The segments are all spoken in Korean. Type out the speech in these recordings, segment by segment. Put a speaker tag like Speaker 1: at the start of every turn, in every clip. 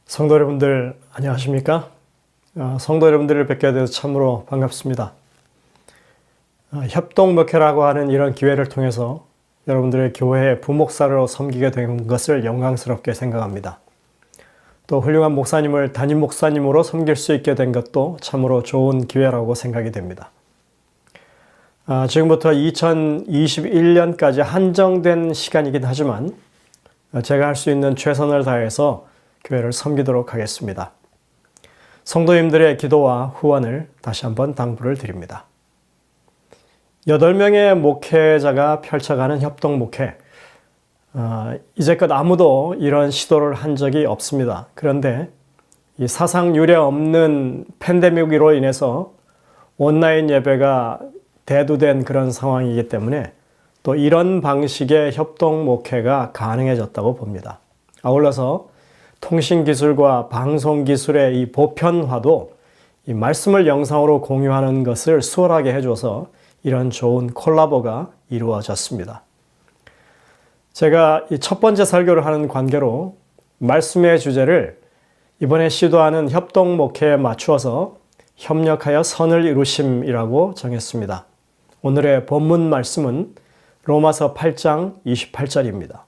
Speaker 1: 성도 여러분들 안녕하십니까? 성도 여러분들을 뵙게 되어서 참으로 반갑습니다. 협동목회라고 하는 이런 기회를 통해서 여러분들의 교회의 부목사로 섬기게 된 것을 영광스럽게 생각합니다. 또 훌륭한 목사님을 담임 목사님으로 섬길 수 있게 된 것도 참으로 좋은 기회라고 생각이 됩니다. 지금부터 2021년까지 한정된 시간이긴 하지만 제가 할 수 있는 최선을 다해서 교회를 섬기도록 하겠습니다. 성도님들의 기도와 후원을 다시 한번 당부를 드립니다. 8명의 목회자가 펼쳐가는 협동목회. 이제껏 아무도 이런 시도를 한 적이 없습니다. 그런데 이 사상 유례 없는 팬데믹으로 인해서 온라인 예배가 대두된 그런 상황이기 때문에 또 이런 방식의 협동목회가 가능해졌다고 봅니다. 아울러서 통신기술과 방송기술의 이 보편화도 이 말씀을 영상으로 공유하는 것을 수월하게 해줘서 이런 좋은 콜라보가 이루어졌습니다. 제가 이 첫 번째 설교를 하는 관계로 말씀의 주제를 이번에 시도하는 협동목회에 맞추어서 협력하여 선을 이루심이라고 정했습니다. 오늘의 본문 말씀은 로마서 8장 28절입니다.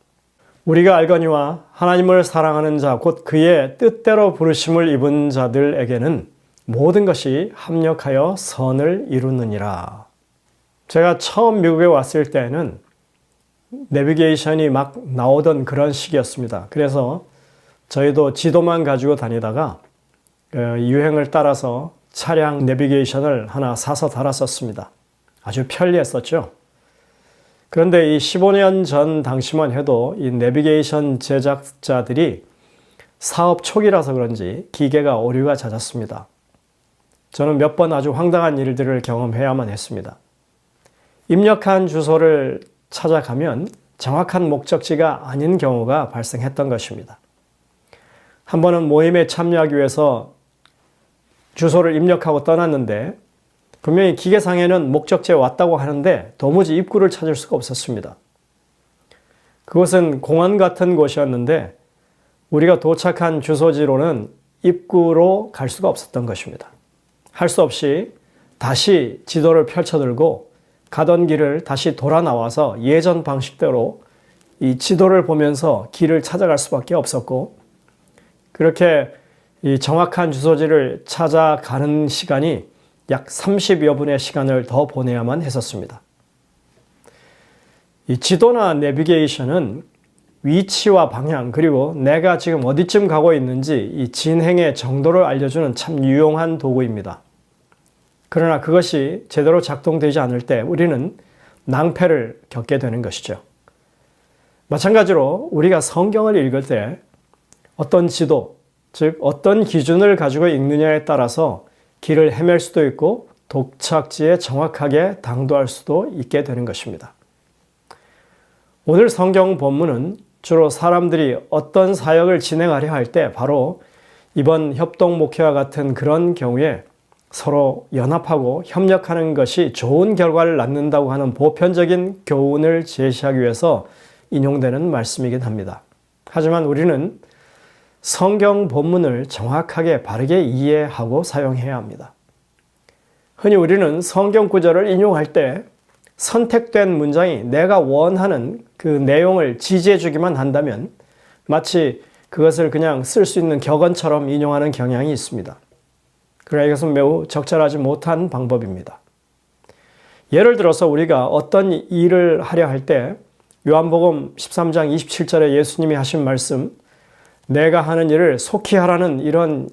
Speaker 1: 우리가 알거니와 하나님을 사랑하는 자 곧 그의 뜻대로 부르심을 입은 자들에게는 모든 것이 합력하여 선을 이루느니라. 제가 처음 미국에 왔을 때는 내비게이션이 막 나오던 그런 시기였습니다. 그래서 저희도 지도만 가지고 다니다가 유행을 따라서 차량 내비게이션을 하나 사서 달았었습니다. 아주 편리했었죠. 그런데 이 15년 전 당시만 해도 이 내비게이션 제작자들이 사업 초기라서 그런지 기계가 오류가 잦았습니다. 저는 몇 번 아주 황당한 일들을 경험해야만 했습니다. 입력한 주소를 찾아가면 정확한 목적지가 아닌 경우가 발생했던 것입니다. 한 번은 모임에 참여하기 위해서 주소를 입력하고 떠났는데 분명히 기계상에는 목적지에 왔다고 하는데 도무지 입구를 찾을 수가 없었습니다. 그곳은 공원 같은 곳이었는데 우리가 도착한 주소지로는 입구로 갈 수가 없었던 것입니다. 할 수 없이 다시 지도를 펼쳐들고 가던 길을 다시 돌아 나와서 예전 방식대로 이 지도를 보면서 길을 찾아갈 수밖에 없었고 그렇게 이 정확한 주소지를 찾아가는 시간이 약 30여 분의 시간을 더 보내야만 했었습니다. 이 지도나 내비게이션은 위치와 방향 그리고 내가 지금 어디쯤 가고 있는지 이 진행의 정도를 알려주는 참 유용한 도구입니다. 그러나 그것이 제대로 작동되지 않을 때 우리는 낭패를 겪게 되는 것이죠. 마찬가지로 우리가 성경을 읽을 때 어떤 지도, 즉 어떤 기준을 가지고 읽느냐에 따라서 길을 헤맬 수도 있고 도착지에 정확하게 당도할 수도 있게 되는 것입니다. 오늘 성경 본문은 주로 사람들이 어떤 사역을 진행하려 할 때 바로 이번 협동목회와 같은 그런 경우에 서로 연합하고 협력하는 것이 좋은 결과를 낳는다고 하는 보편적인 교훈을 제시하기 위해서 인용되는 말씀이긴 합니다. 하지만 우리는 성경 본문을 정확하게 바르게 이해하고 사용해야 합니다. 흔히 우리는 성경 구절을 인용할 때 선택된 문장이 내가 원하는 그 내용을 지지해 주기만 한다면 마치 그것을 그냥 쓸 수 있는 격언처럼 인용하는 경향이 있습니다. 그러나 이것은 매우 적절하지 못한 방법입니다. 예를 들어서 우리가 어떤 일을 하려 할 때 요한복음 13장 27절에 예수님이 하신 말씀 내가 하는 일을 속히 하라는 이런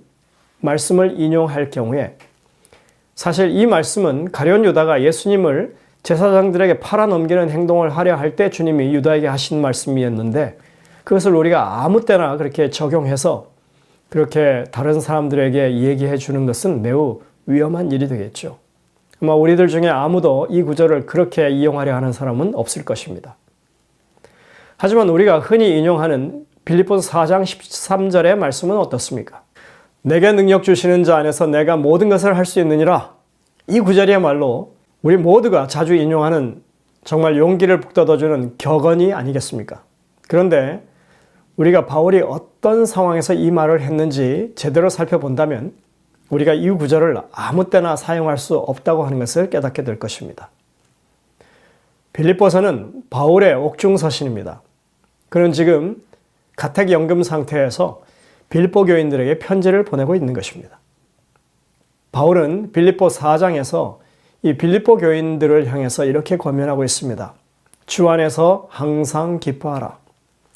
Speaker 1: 말씀을 인용할 경우에 사실 이 말씀은 가룟 유다가 예수님을 제사장들에게 팔아넘기는 행동을 하려 할 때 주님이 유다에게 하신 말씀이었는데 그것을 우리가 아무 때나 그렇게 적용해서 그렇게 다른 사람들에게 얘기해 주는 것은 매우 위험한 일이 되겠죠. 아마 우리들 중에 아무도 이 구절을 그렇게 이용하려 하는 사람은 없을 것입니다. 하지만 우리가 흔히 인용하는 빌립보서 4장 13절의 말씀은 어떻습니까? 내게 능력 주시는 자 안에서 내가 모든 것을 할 수 있느니라. 이 구절이야말로 우리 모두가 자주 인용하는 정말 용기를 북돋아주는 격언이 아니겠습니까? 그런데 우리가 바울이 어떤 상황에서 이 말을 했는지 제대로 살펴본다면 우리가 이 구절을 아무 때나 사용할 수 없다고 하는 것을 깨닫게 될 것입니다. 빌립보서는 바울의 옥중서신입니다. 그는 지금 가택연금 상태에서 빌립보 교인들에게 편지를 보내고 있는 것입니다. 바울은 빌립보 4장에서 이 빌립보 교인들을 향해서 이렇게 권면하고 있습니다. 주 안에서 항상 기뻐하라.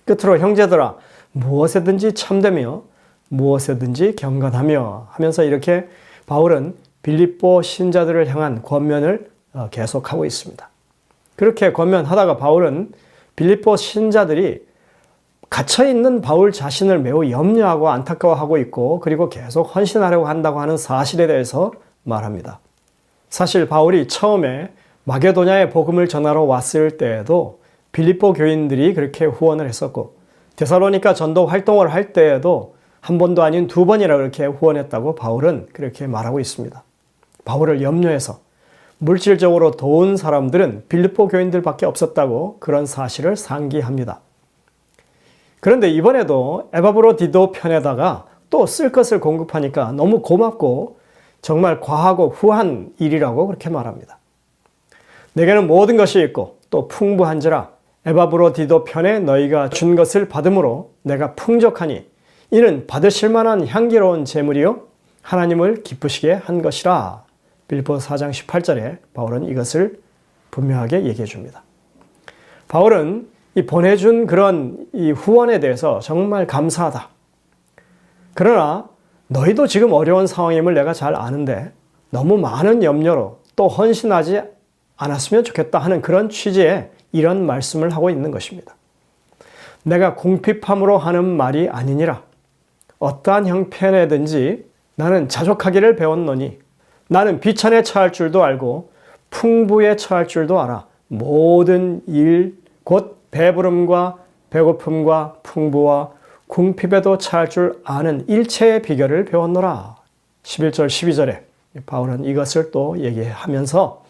Speaker 1: 끝으로 형제들아 무엇에든지 참되며 무엇에든지 경건하며 하면서 이렇게 바울은 빌립보 신자들을 향한 권면을 계속하고 있습니다. 그렇게 권면하다가 바울은 빌립보 신자들이 갇혀있는 바울 자신을 매우 염려하고 안타까워하고 있고 그리고 계속 헌신하려고 한다고 하는 사실에 대해서 말합니다. 사실 바울이 처음에 마게도냐에 복음을 전하러 왔을 때에도 빌립보 교인들이 그렇게 후원을 했었고 데살로니가 전도 활동을 할 때에도 한 번도 아닌 두 번이나 그렇게 후원했다고 바울은 그렇게 말하고 있습니다. 바울을 염려해서 물질적으로 도운 사람들은 빌립보 교인들밖에 없었다고 그런 사실을 상기합니다. 그런데 이번에도 에바브로디도 편에다가 또 쓸 것을 공급하니까 너무 고맙고 정말 과하고 후한 일이라고 그렇게 말합니다. 내게는 모든 것이 있고 또 풍부한지라 에바브로디도 편에 너희가 준 것을 받음으로 내가 풍족하니 이는 받으실 만한 향기로운 제물이요 하나님을 기쁘시게 한 것이라. 빌립보 4장 18절에 바울은 이것을 분명하게 얘기해 줍니다. 바울은 이 보내준 그런 이 후원에 대해서 정말 감사하다. 그러나 너희도 지금 어려운 상황임을 내가 잘 아는데 너무 많은 염려로 또 헌신하지 않았으면 좋겠다 하는 그런 취지의 이런 말씀을 하고 있는 것입니다. 내가 궁핍함으로 하는 말이 아니니라. 어떠한 형편에든지 나는 자족하기를 배웠노니 나는 비천에 처할 줄도 알고 풍부에 처할 줄도 알아. 모든 일 곧 배부름과 배고픔과 풍부와 궁핍에도 처할 줄 아는 일체의 비결을 배웠노라. 11절 12절에 바울은 이것을 또 얘기하면서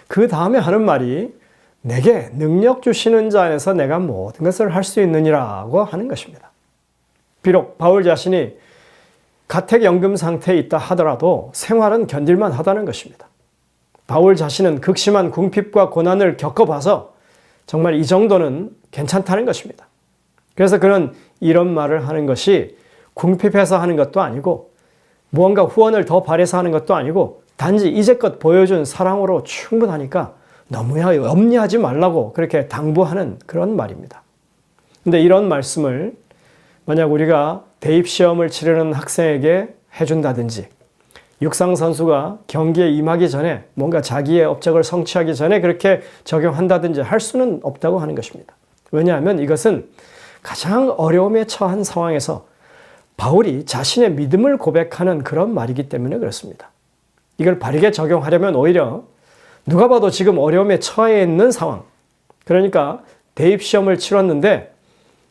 Speaker 1: 그 다음에 하는 말이 내게 능력 주시는 자 안에서 내가 모든 것을 할 수 있느니라고 하는 것입니다. 비록 바울 자신이 가택연금 상태에 있다 하더라도 생활은 견딜만 하다는 것입니다. 바울 자신은 극심한 궁핍과 고난을 겪어봐서 정말 이 정도는 괜찮다는 것입니다. 그래서 그는 이런 말을 하는 것이 궁핍해서 하는 것도 아니고 무언가 후원을 더 바래서 하는 것도 아니고 단지 이제껏 보여준 사랑으로 충분하니까 너무 염려하지 말라고 그렇게 당부하는 그런 말입니다. 근데 이런 말씀을 만약 우리가 대입시험을 치르는 학생에게 해준다든지 육상선수가 경기에 임하기 전에 뭔가 자기의 업적을 성취하기 전에 그렇게 적용한다든지 할 수는 없다고 하는 것입니다. 왜냐하면 이것은 가장 어려움에 처한 상황에서 바울이 자신의 믿음을 고백하는 그런 말이기 때문에 그렇습니다. 이걸 바르게 적용하려면 오히려 누가 봐도 지금 어려움에 처해 있는 상황, 그러니까 대입시험을 치렀는데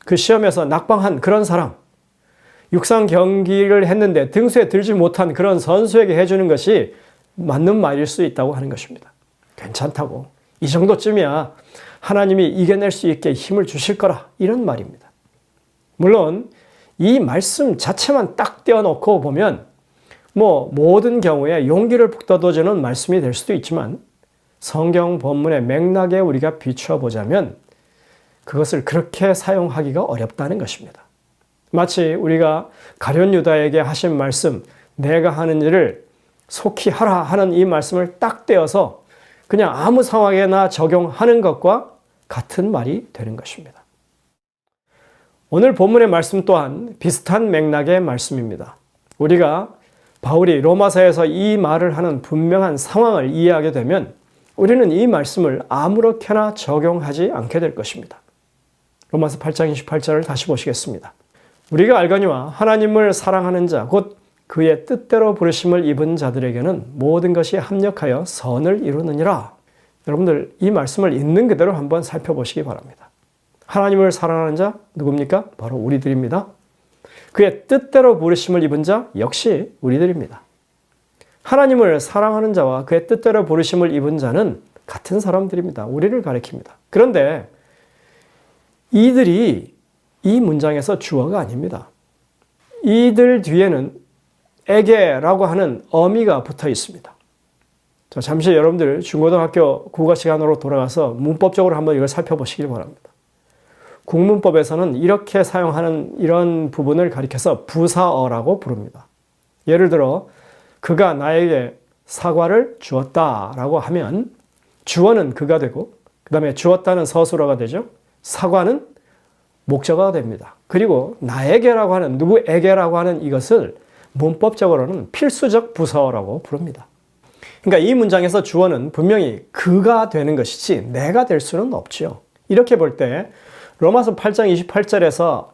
Speaker 1: 그 시험에서 낙방한 그런 사람, 육상 경기를 했는데 등수에 들지 못한 그런 선수에게 해주는 것이 맞는 말일 수 있다고 하는 것입니다. 괜찮다고. 이 정도쯤이야 하나님이 이겨낼 수 있게 힘을 주실 거라. 이런 말입니다. 물론 이 말씀 자체만 딱 떼어놓고 보면 모든 경우에 용기를 북돋워주는 말씀이 될 수도 있지만 성경 본문의 맥락에 우리가 비추어 보자면 그것을 그렇게 사용하기가 어렵다는 것입니다. 마치 우리가 가룟 유다에게 하신 말씀, 내가 하는 일을 속히 하라 하는 이 말씀을 딱 떼어서 그냥 아무 상황에나 적용하는 것과 같은 말이 되는 것입니다. 오늘 본문의 말씀 또한 비슷한 맥락의 말씀입니다. 우리가 바울이 로마서에서 이 말을 하는 분명한 상황을 이해하게 되면 우리는 이 말씀을 아무렇게나 적용하지 않게 될 것입니다. 로마서 8장 28절을 다시 보시겠습니다. 우리가 알거니와 하나님을 사랑하는 자, 곧 그의 뜻대로 부르심을 입은 자들에게는 모든 것이 합력하여 선을 이루느니라. 여러분들 이 말씀을 있는 그대로 한번 살펴보시기 바랍니다. 하나님을 사랑하는 자 누굽니까? 바로 우리들입니다. 그의 뜻대로 부르심을 입은 자 역시 우리들입니다. 하나님을 사랑하는 자와 그의 뜻대로 부르심을 입은 자는 같은 사람들입니다. 우리를 가리킵니다. 그런데 이들이 이 문장에서 주어가 아닙니다. 이들 뒤에는 에게라고 하는 어미가 붙어 있습니다. 자, 잠시 여러분들 중고등학교 국어 시간으로 돌아가서 문법적으로 한번 이걸 살펴보시길 바랍니다. 국문법에서는 이렇게 사용하는 이런 부분을 가리켜서 부사어라고 부릅니다. 예를 들어 그가 나에게 사과를 주었다라고 하면 주어는 그가 되고 그 다음에 주었다는 서술어가 되죠. 사과는 목적어가 됩니다. 그리고 나에게라고 하는 누구에게라고 하는 이것을 문법적으로는 필수적 부사어라고 부릅니다. 그러니까 이 문장에서 주어는 분명히 그가 되는 것이지 내가 될 수는 없죠. 이렇게 볼 때 로마서 8장 28절에서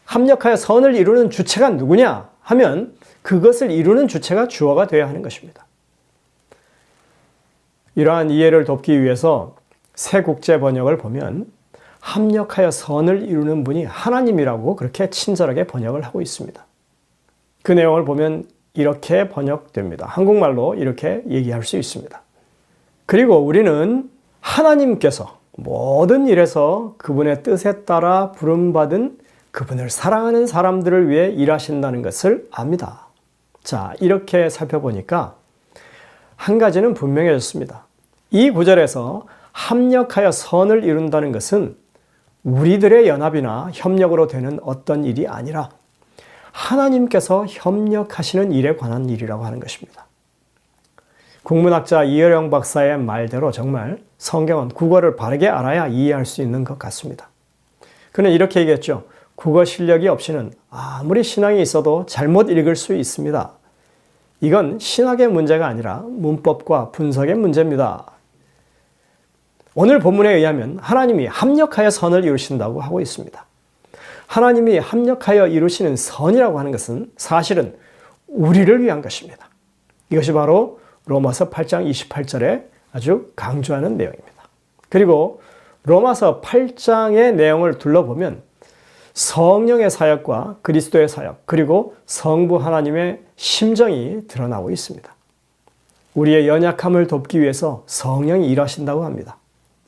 Speaker 1: 합력하여 선을 이루는 주체가 누구냐 하면 그것을 이루는 주체가 주어가 되어야 하는 것입니다. 이러한 이해를 돕기 위해서 새 국제 번역을 보면 합력하여 선을 이루는 분이 하나님이라고 그렇게 친절하게 번역을 하고 있습니다. 그 내용을 보면 이렇게 번역됩니다. 한국말로 이렇게 얘기할 수 있습니다. 그리고 우리는 하나님께서 모든 일에서 그분의 뜻에 따라 부름받은 그분을 사랑하는 사람들을 위해 일하신다는 것을 압니다. 자, 이렇게 살펴보니까 한 가지는 분명해졌습니다. 이 구절에서 합력하여 선을 이룬다는 것은 우리들의 연합이나 협력으로 되는 어떤 일이 아니라 하나님께서 협력하시는 일에 관한 일이라고 하는 것입니다. 국문학자 이어령 박사의 말대로 정말 성경은 국어를 바르게 알아야 이해할 수 있는 것 같습니다. 그는 이렇게 얘기했죠. 국어 실력이 없이는 아무리 신앙이 있어도 잘못 읽을 수 있습니다. 이건 신학의 문제가 아니라 문법과 분석의 문제입니다. 오늘 본문에 의하면 하나님이 합력하여 선을 이루신다고 하고 있습니다. 하나님이 합력하여 이루시는 선이라고 하는 것은 사실은 우리를 위한 것입니다. 이것이 바로 로마서 8장 28절에 아주 강조하는 내용입니다. 그리고 로마서 8장의 내용을 둘러보면 성령의 사역과 그리스도의 사역 그리고 성부 하나님의 심정이 드러나고 있습니다. 우리의 연약함을 돕기 위해서 성령이 일하신다고 합니다.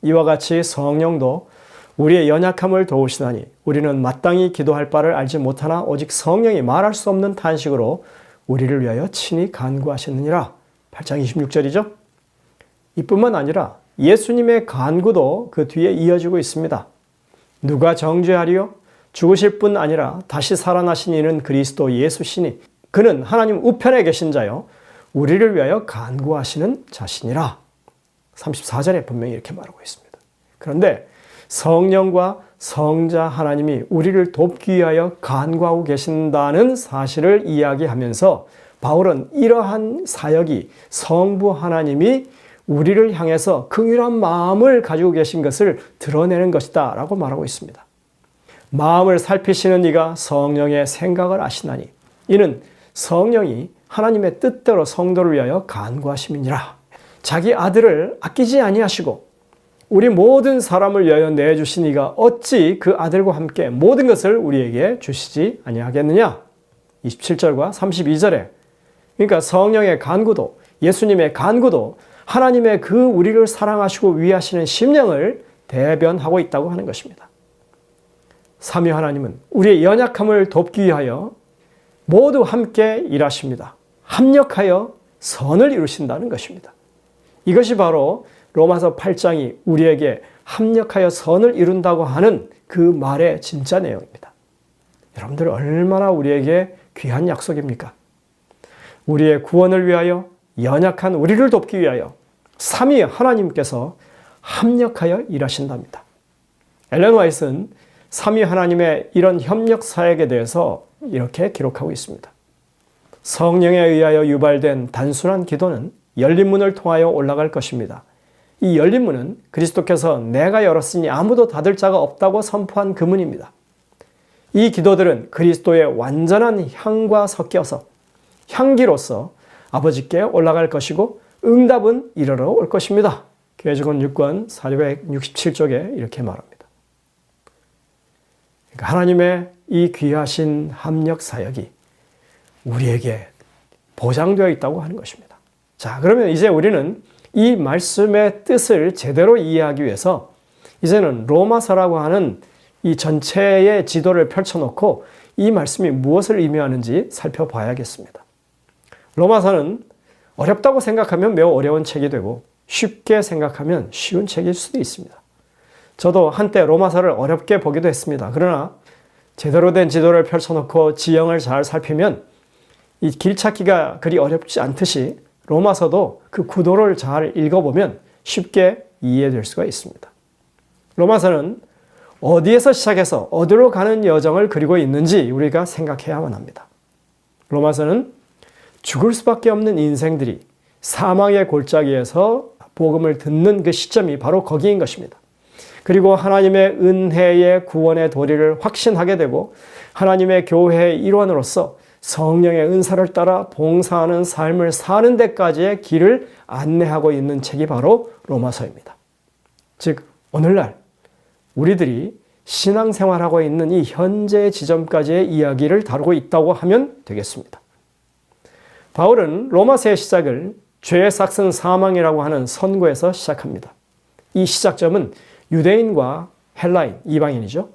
Speaker 1: 이와 같이 성령도 우리의 연약함을 도우시나니 우리는 마땅히 기도할 바를 알지 못하나 오직 성령이 말할 수 없는 탄식으로 우리를 위하여 친히 간구하셨느니라. 8장 26절이죠. 이뿐만 아니라 예수님의 간구도 그 뒤에 이어지고 있습니다. 누가 정죄하리요? 죽으실 뿐 아니라 다시 살아나신 이는 그리스도 예수시니 그는 하나님 우편에 계신 자요 우리를 위하여 간구하시는 자시니라. 34절에 분명히 이렇게 말하고 있습니다. 그런데 성령과 성자 하나님이 우리를 돕기 위하여 간구하고 계신다는 사실을 이야기하면서 바울은 이러한 사역이 성부 하나님이 우리를 향해서 긍휼한 마음을 가지고 계신 것을 드러내는 것이다 라고 말하고 있습니다. 마음을 살피시는 이가 성령의 생각을 아시나니 이는 성령이 하나님의 뜻대로 성도를 위하여 간구하심이니라. 자기 아들을 아끼지 아니하시고 우리 모든 사람을 위하여 내주신 이가 어찌 그 아들과 함께 모든 것을 우리에게 주시지 아니하겠느냐. 27절과 32절에 그러니까 성령의 간구도 예수님의 간구도 하나님의 그 우리를 사랑하시고 위하시는 심령을 대변하고 있다고 하는 것입니다. 삼위 하나님은 우리의 연약함을 돕기 위하여 모두 함께 일하십니다. 합력하여 선을 이루신다는 것입니다. 이것이 바로 로마서 8장이 우리에게 합력하여 선을 이룬다고 하는 그 말의 진짜 내용입니다. 여러분들 얼마나 우리에게 귀한 약속입니까? 우리의 구원을 위하여 연약한 우리를 돕기 위하여 삼위 하나님께서 합력하여 일하신답니다. 엘렌 화이트는 삼위 하나님의 이런 협력 사역에 대해서 이렇게 기록하고 있습니다. 성령에 의하여 유발된 단순한 기도는 열린 문을 통하여 올라갈 것입니다. 이 열린 문은 그리스도께서 내가 열었으니 아무도 닫을 자가 없다고 선포한 그 문입니다. 이 기도들은 그리스도의 완전한 향과 섞여서 향기로서 아버지께 올라갈 것이고 응답은 이르러 올 것입니다. 교회증언 6권 467쪽에 이렇게 말합니다. 그러니까 하나님의 이 귀하신 합력 사역이 우리에게 보장되어 있다고 하는 것입니다. 자, 그러면 이제 우리는 이 말씀의 뜻을 제대로 이해하기 위해서 이제는 로마서라고 하는 이 전체의 지도를 펼쳐놓고 이 말씀이 무엇을 의미하는지 살펴봐야겠습니다. 로마서는 어렵다고 생각하면 매우 어려운 책이 되고 쉽게 생각하면 쉬운 책일 수도 있습니다. 저도 한때 로마서를 어렵게 보기도 했습니다. 그러나 제대로 된 지도를 펼쳐놓고 지형을 잘 살피면 이 길 찾기가 그리 어렵지 않듯이 로마서도 그 구도를 잘 읽어보면 쉽게 이해될 수가 있습니다. 로마서는 어디에서 시작해서 어디로 가는 여정을 그리고 있는지 우리가 생각해야만 합니다. 로마서는 죽을 수밖에 없는 인생들이 사망의 골짜기에서 복음을 듣는 그 시점이 바로 거기인 것입니다. 그리고 하나님의 은혜의 구원의 도리를 확신하게 되고 하나님의 교회의 일원으로서 성령의 은사를 따라 봉사하는 삶을 사는 데까지의 길을 안내하고 있는 책이 바로 로마서입니다. 즉 오늘날 우리들이 신앙생활하고 있는 이 현재 지점까지의 이야기를 다루고 있다고 하면 되겠습니다. 바울은 로마서의 시작을 죄의 삭슨 사망이라고 하는 선고에서 시작합니다. 이 시작점은 유대인과 헬라인, 이방인이죠.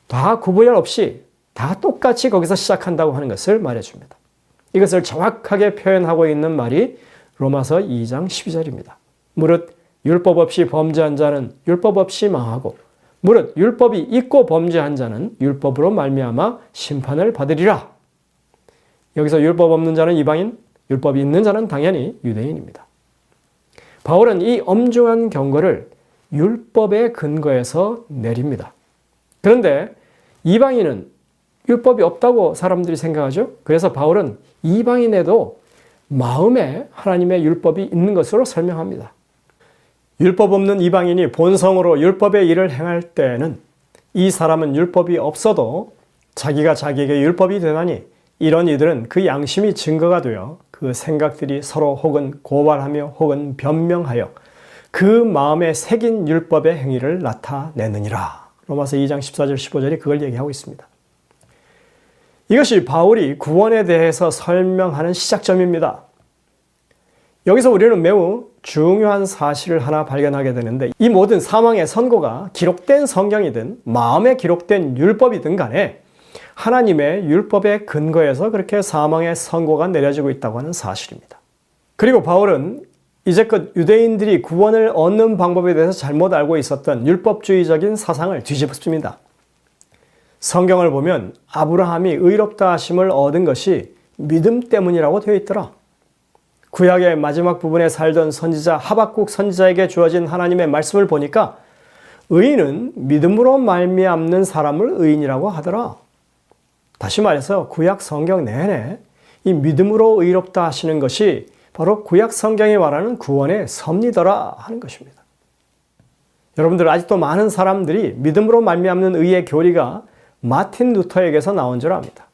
Speaker 1: 다 구별 없이 다 똑같이 거기서 시작한다고 하는 것을 말해줍니다. 이것을 정확하게 표현하고 있는 말이 로마서 2장 12절입니다. 무릇 율법 없이 범죄한 자는 율법 없이 망하고 무릇 율법이 있고 범죄한 자는 율법으로 말미암아 심판을 받으리라. 여기서 율법 없는 자는 이방인, 율법이 있는 자는 당연히 유대인입니다. 바울은 이 엄중한 경고를 율법의 근거에서 내립니다. 그런데 이방인은 율법이 없다고 사람들이 생각하죠. 그래서 바울은 이방인에도 마음에 하나님의 율법이 있는 것으로 설명합니다. 율법 없는 이방인이 본성으로 율법의 일을 행할 때에는 이 사람은 율법이 없어도 자기가 자기에게 율법이 되나니 이런 이들은 그 양심이 증거가 되어 그 생각들이 서로 혹은 고발하며 혹은 변명하여 그 마음에 새긴 율법의 행위를 나타내느니라. 로마서 2장 14절 15절이 그걸 얘기하고 있습니다. 이것이 바울이 구원에 대해서 설명하는 시작점입니다. 여기서 우리는 매우 중요한 사실을 하나 발견하게 되는데 이 모든 사망의 선고가 기록된 성경이든 마음에 기록된 율법이든 간에 하나님의 율법의 근거에서 그렇게 사망의 선고가 내려지고 있다고 하는 사실입니다. 그리고 바울은 이제껏 유대인들이 구원을 얻는 방법에 대해서 잘못 알고 있었던 율법주의적인 사상을 뒤집습니다. 성경을 보면 아브라함이 의롭다 하심을 얻은 것이 믿음 때문이라고 되어 있더라. 구약의 마지막 부분에 살던 선지자 하박국 선지자에게 주어진 하나님의 말씀을 보니까 의인은 믿음으로 말미암는 사람을 의인이라고 하더라. 다시 말해서 구약 성경 내내 이 믿음으로 의롭다 하시는 것이 바로 구약 성경이 말하는 구원의 섭리더라 하는 것입니다. 여러분들 아직도 많은 사람들이 믿음으로 말미암는 의의 교리가 마틴 루터에게서 나온 줄 압니다.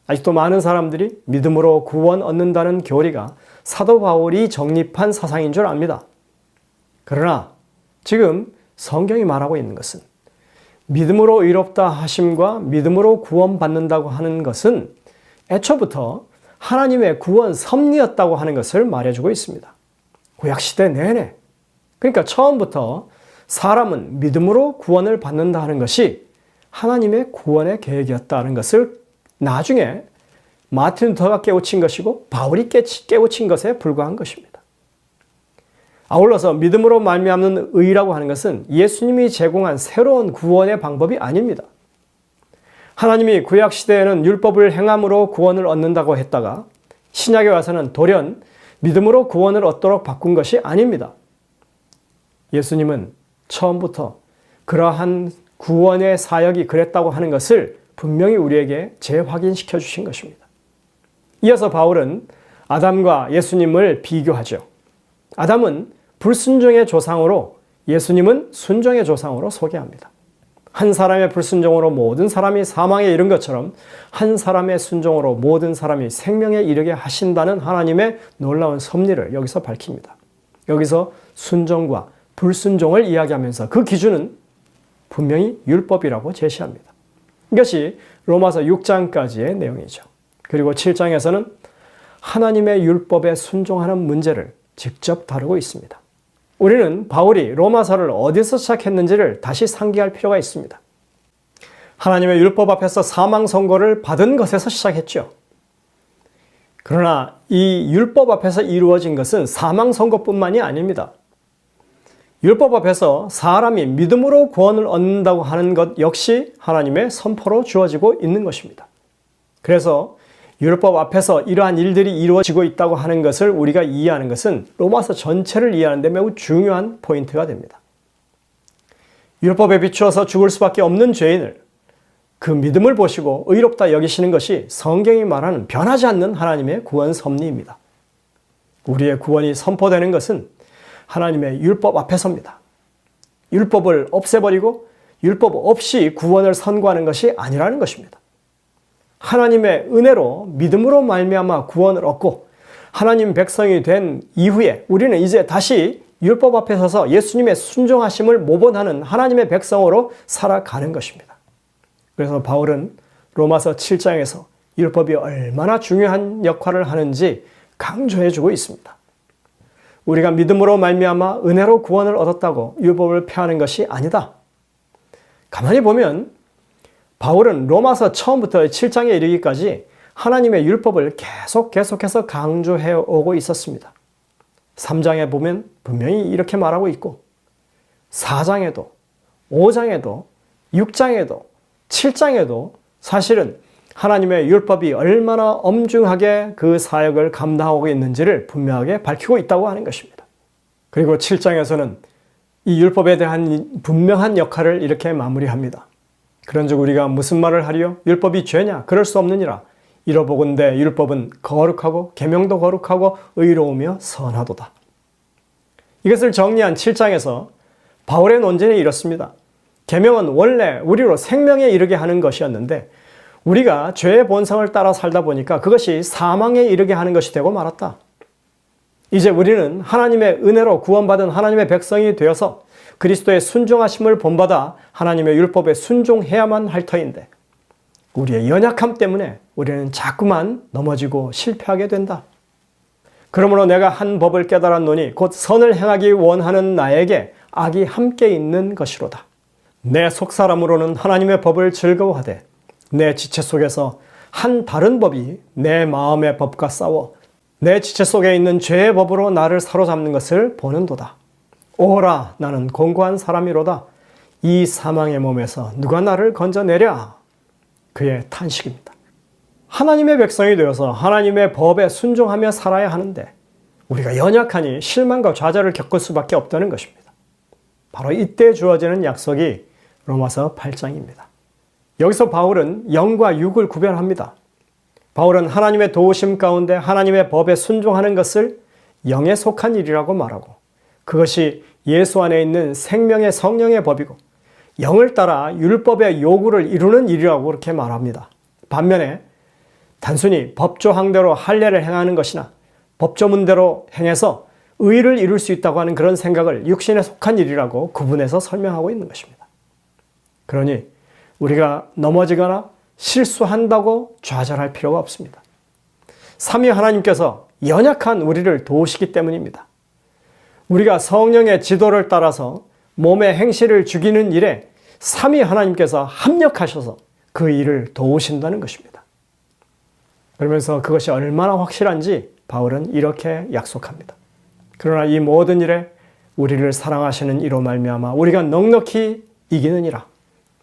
Speaker 1: 아직도 많은 사람들이 믿음으로 구원 얻는다는 교리가 사도 바울이 정립한 사상인 줄 압니다. 그러나 지금 성경이 말하고 있는 것은 믿음으로 의롭다 하심과 믿음으로 구원받는다고 하는 것은 애초부터 하나님의 구원 섭리였다고 하는 것을 말해주고 있습니다. 구약시대 내내. 그러니까 처음부터 사람은 믿음으로 구원을 받는다 하는 것이 하나님의 구원의 계획이었다는 것을 나중에 마틴 루터가 깨우친 것이고 바울이 깨우친 것에 불과한 것입니다. 아울러서 믿음으로 말미암는 의라고 하는 것은 예수님이 제공한 새로운 구원의 방법이 아닙니다. 하나님이 구약시대에는 율법을 행함으로 구원을 얻는다고 했다가 신약에 와서는 돌연 믿음으로 구원을 얻도록 바꾼 것이 아닙니다. 예수님은 처음부터 그러한 구원의 사역이 그랬다고 하는 것을 분명히 우리에게 재확인시켜 주신 것입니다. 이어서 바울은 아담과 예수님을 비교하죠. 아담은 불순종의 조상으로 예수님은 순종의 조상으로 소개합니다. 한 사람의 불순종으로 모든 사람이 사망에 이른 것처럼 한 사람의 순종으로 모든 사람이 생명에 이르게 하신다는 하나님의 놀라운 섭리를 여기서 밝힙니다. 여기서 순종과 불순종을 이야기하면서 그 기준은 분명히 율법이라고 제시합니다. 이것이 로마서 6장까지의 내용이죠. 그리고 7장에서는 하나님의 율법에 순종하는 문제를 직접 다루고 있습니다. 우리는 바울이 로마서를 어디서 시작했는지를 다시 상기할 필요가 있습니다. 하나님의 율법 앞에서 사망 선고를 받은 것에서 시작했죠. 그러나 이 율법 앞에서 이루어진 것은 사망 선고뿐만이 아닙니다. 율법 앞에서 사람이 믿음으로 구원을 얻는다고 하는 것 역시 하나님의 선포로 주어지고 있는 것입니다. 그래서 율법 앞에서 이러한 일들이 이루어지고 있다고 하는 것을 우리가 이해하는 것은 로마서 전체를 이해하는 데 매우 중요한 포인트가 됩니다. 율법에 비추어서 죽을 수밖에 없는 죄인을 그 믿음을 보시고 의롭다 여기시는 것이 성경이 말하는 변하지 않는 하나님의 구원 섭리입니다. 우리의 구원이 선포되는 것은 하나님의 율법 앞에서입니다. 율법을 없애버리고 율법 없이 구원을 선고하는 것이 아니라는 것입니다. 하나님의 은혜로 믿음으로 말미암아 구원을 얻고 하나님 백성이 된 이후에 우리는 이제 다시 율법 앞에 서서 예수님의 순종하심을 모본하는 하나님의 백성으로 살아가는 것입니다. 그래서 바울은 로마서 7장에서 율법이 얼마나 중요한 역할을 하는지 강조해주고 있습니다. 우리가 믿음으로 말미암아 은혜로 구원을 얻었다고 율법을 폐하는 것이 아니다. 가만히 보면 바울은 로마서 처음부터 7장에 이르기까지 하나님의 율법을 계속해서 강조해 오고 있었습니다. 3장에 보면 분명히 이렇게 말하고 있고 4장에도 5장에도 6장에도 7장에도 사실은 하나님의 율법이 얼마나 엄중하게 그 사역을 감당하고 있는지를 분명하게 밝히고 있다고 하는 것입니다. 그리고 7장에서는 이 율법에 대한 분명한 역할을 이렇게 마무리합니다. 그런즉 우리가 무슨 말을 하리요? 율법이 죄냐? 그럴 수 없느니라. 이러보건대 율법은 거룩하고 계명도 거룩하고 의로우며 선하도다. 이것을 정리한 7장에서 바울의 논쟁이 이렇습니다. 계명은 원래 우리로 생명에 이르게 하는 것이었는데 우리가 죄의 본성을 따라 살다 보니까 그것이 사망에 이르게 하는 것이 되고 말았다. 이제 우리는 하나님의 은혜로 구원받은 하나님의 백성이 되어서 그리스도의 순종하심을 본받아 하나님의 율법에 순종해야만 할 터인데 우리의 연약함 때문에 우리는 자꾸만 넘어지고 실패하게 된다. 그러므로 내가 한 법을 깨달았노니 곧 선을 행하기 원하는 나에게 악이 함께 있는 것이로다. 내 속사람으로는 하나님의 법을 즐거워하되 내 지체 속에서 한 다른 법이 내 마음의 법과 싸워 내 지체 속에 있는 죄의 법으로 나를 사로잡는 것을 보는도다. 오라 나는 공고한 사람이로다. 이 사망의 몸에서 누가 나를 건져내랴. 그의 탄식입니다. 하나님의 백성이 되어서 하나님의 법에 순종하며 살아야 하는데 우리가 연약하니 실망과 좌절을 겪을 수밖에 없다는 것입니다. 바로 이때 주어지는 약속이 로마서 8장입니다. 여기서 바울은 영과 육을 구별합니다. 바울은 하나님의 도우심 가운데 하나님의 법에 순종하는 것을 영에 속한 일이라고 말하고 그것이 예수 안에 있는 생명의 성령의 법이고 영을 따라 율법의 요구를 이루는 일이라고 그렇게 말합니다. 반면에 단순히 법조항대로 할례를 행하는 것이나 법조문대로 행해서 의를 이룰 수 있다고 하는 그런 생각을 육신에 속한 일이라고 구분해서 설명하고 있는 것입니다. 그러니 우리가 넘어지거나 실수한다고 좌절할 필요가 없습니다. 삼위 하나님께서 연약한 우리를 도우시기 때문입니다. 우리가 성령의 지도를 따라서 몸의 행실을 죽이는 일에 삼위 하나님께서 합력하셔서 그 일을 도우신다는 것입니다. 그러면서 그것이 얼마나 확실한지 바울은 이렇게 약속합니다. 그러나 이 모든 일에 우리를 사랑하시는 이로 말미암아 우리가 넉넉히 이기느니라.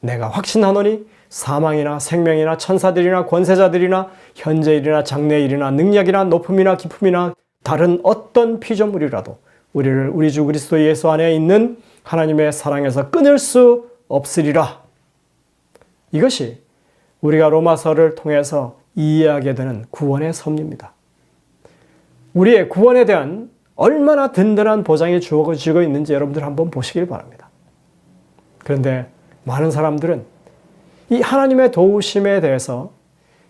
Speaker 1: 내가 확신하노니 사망이나 생명이나 천사들이나 권세자들이나 현재일이나 장래일이나 능력이나 높음이나 깊음이나 다른 어떤 피조물이라도 우리를 우리 주 그리스도 예수 안에 있는 하나님의 사랑에서 끊을 수 없으리라. 이것이 우리가 로마서를 통해서 이해하게 되는 구원의 섭리입니다. 우리의 구원에 대한 얼마나 든든한 보장이 주어지고 있는지 여러분들 한번 보시길 바랍니다. 그런데 많은 사람들은 이 하나님의 도우심에 대해서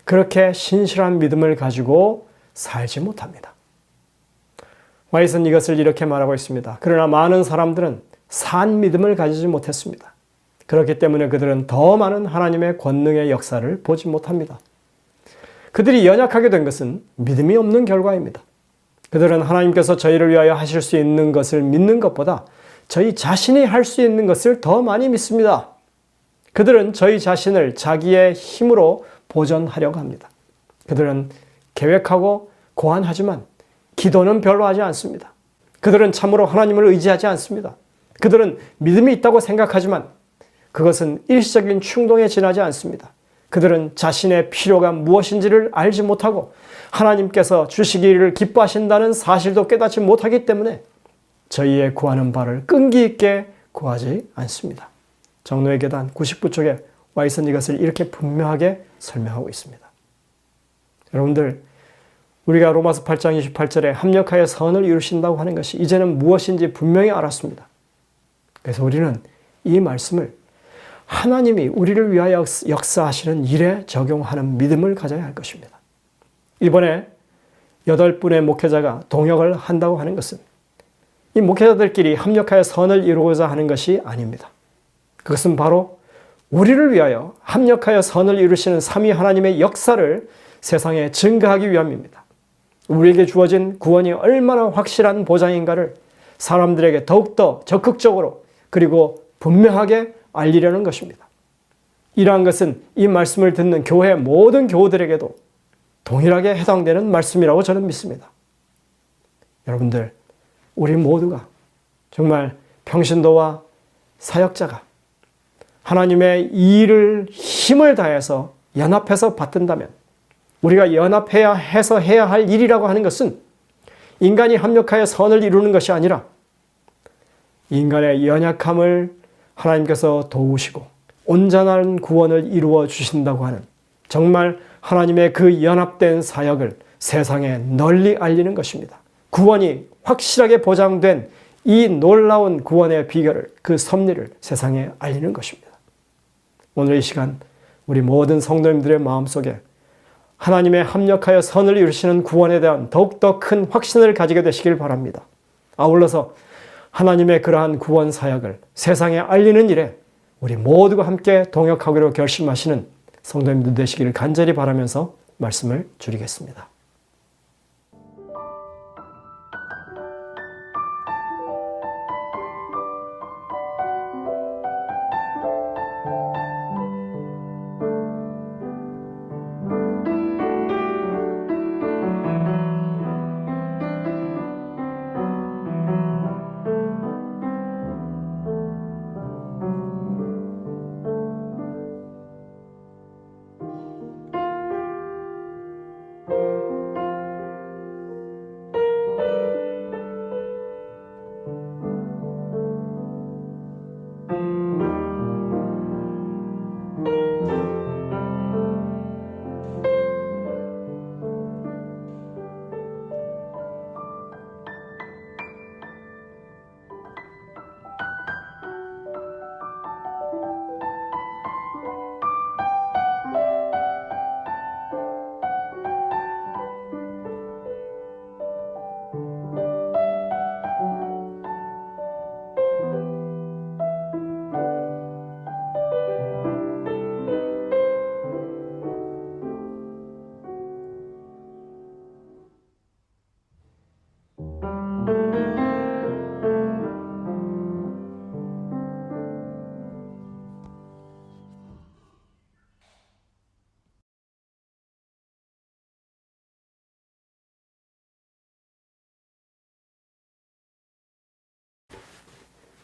Speaker 1: 그렇게 신실한 믿음을 가지고 살지 못합니다. 와이슨 이것을 이렇게 말하고 있습니다. 그러나 많은 사람들은 산 믿음을 가지지 못했습니다. 그렇기 때문에 그들은 더 많은 하나님의 권능의 역사를 보지 못합니다. 그들이 연약하게 된 것은 믿음이 없는 결과입니다. 그들은 하나님께서 저희를 위하여 하실 수 있는 것을 믿는 것보다 저희 자신이 할 수 있는 것을 더 많이 믿습니다. 그들은 저희 자신을 자기의 힘으로 보존하려고 합니다. 그들은 계획하고 고안하지만 기도는 별로 하지 않습니다. 그들은 참으로 하나님을 의지하지 않습니다. 그들은 믿음이 있다고 생각하지만 그것은 일시적인 충동에 지나지 않습니다. 그들은 자신의 필요가 무엇인지를 알지 못하고 하나님께서 주시기를 기뻐하신다는 사실도 깨닫지 못하기 때문에 저희의 구하는 바를 끈기 있게 구하지 않습니다. 정노의 계단 99쪽에 와 있은 이것을 이렇게 분명하게 설명하고 있습니다. 여러분들, 우리가 로마서 8장 28절에 합력하여 선을 이루신다고 하는 것이 이제는 무엇인지 분명히 알았습니다. 그래서 우리는 이 말씀을 하나님이 우리를 위하여 역사하시는 일에 적용하는 믿음을 가져야 할 것입니다. 이번에 8분의 목회자가 동역을 한다고 하는 것은 이 목회자들끼리 합력하여 선을 이루고자 하는 것이 아닙니다. 그것은 바로 우리를 위하여 합력하여 선을 이루시는 삼위 하나님의 역사를 세상에 증거하기 위함입니다. 우리에게 주어진 구원이 얼마나 확실한 보장인가를 사람들에게 더욱더 적극적으로 그리고 분명하게 알리려는 것입니다. 이러한 것은 이 말씀을 듣는 교회 모든 교우들에게도 동일하게 해당되는 말씀이라고 저는 믿습니다. 여러분들, 우리 모두가 정말 평신도와 사역자가 하나님의 일을 힘을 다해서 연합해서 받든다면 우리가 연합해야 해서 해야 할 일이라고 하는 것은 인간이 합력하여 선을 이루는 것이 아니라 인간의 연약함을 하나님께서 도우시고 온전한 구원을 이루어 주신다고 하는 정말 하나님의 그 연합된 사역을 세상에 널리 알리는 것입니다. 구원이 확실하게 보장된 이 놀라운 구원의 비결을, 그 섭리를 세상에 알리는 것입니다. 오늘 이 시간 우리 모든 성도님들의 마음속에 하나님의 합력하여 선을 이루시는 구원에 대한 더욱더 큰 확신을 가지게 되시길 바랍니다. 아울러서 하나님의 그러한 구원 사역을 세상에 알리는 일에 우리 모두가 함께 동역하기로 결심하시는 성도님들 되시기를 간절히 바라면서 말씀을 줄이겠습니다.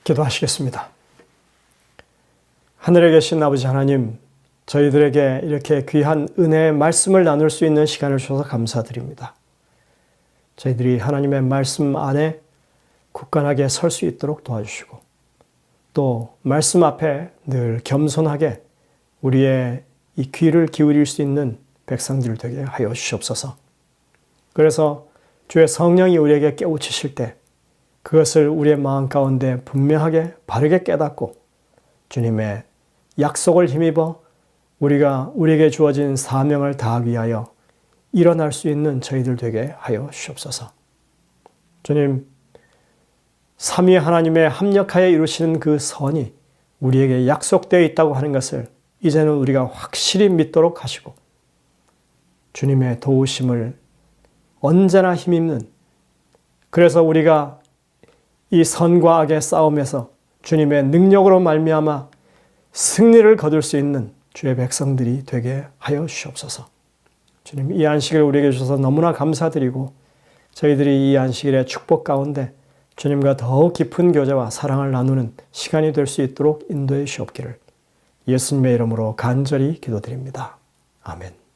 Speaker 1: 기도하시겠습니다. 하늘에 계신 아버지 하나님, 저희들에게 이렇게 귀한 은혜의 말씀을 나눌 수 있는 시간을 주셔서 감사드립니다. 저희들이 하나님의 말씀 안에 굳건하게 설 수 있도록 도와주시고 또 말씀 앞에 늘 겸손하게 우리의 이 귀를 기울일 수 있는 백성들 되게 하여 주시옵소서. 그래서 주의 성령이 우리에게 깨우치실 때 그것을 우리의 마음 가운데 분명하게 바르게 깨닫고 주님의 약속을 힘입어 우리가 우리에게 주어진 사명을 다하기 위하여 일어날 수 있는 저희들 되게 하여 주시옵소서. 주님, 삼위 하나님의 합력하여 이루시는 그 선이 우리에게 약속되어 있다고 하는 것을 이제는 우리가 확실히 믿도록 하시고 주님의 도우심을 언제나 힘입는, 그래서 우리가 이 선과 악의 싸움에서 주님의 능력으로 말미암아 승리를 거둘 수 있는 주의 백성들이 되게 하여 주시옵소서. 주님, 이 안식을 우리에게 주셔서 너무나 감사드리고 저희들이 이 안식일의 축복 가운데 주님과 더욱 깊은 교제와 사랑을 나누는 시간이 될 수 있도록 인도해 주시옵기를 예수님의 이름으로 간절히 기도드립니다. 아멘.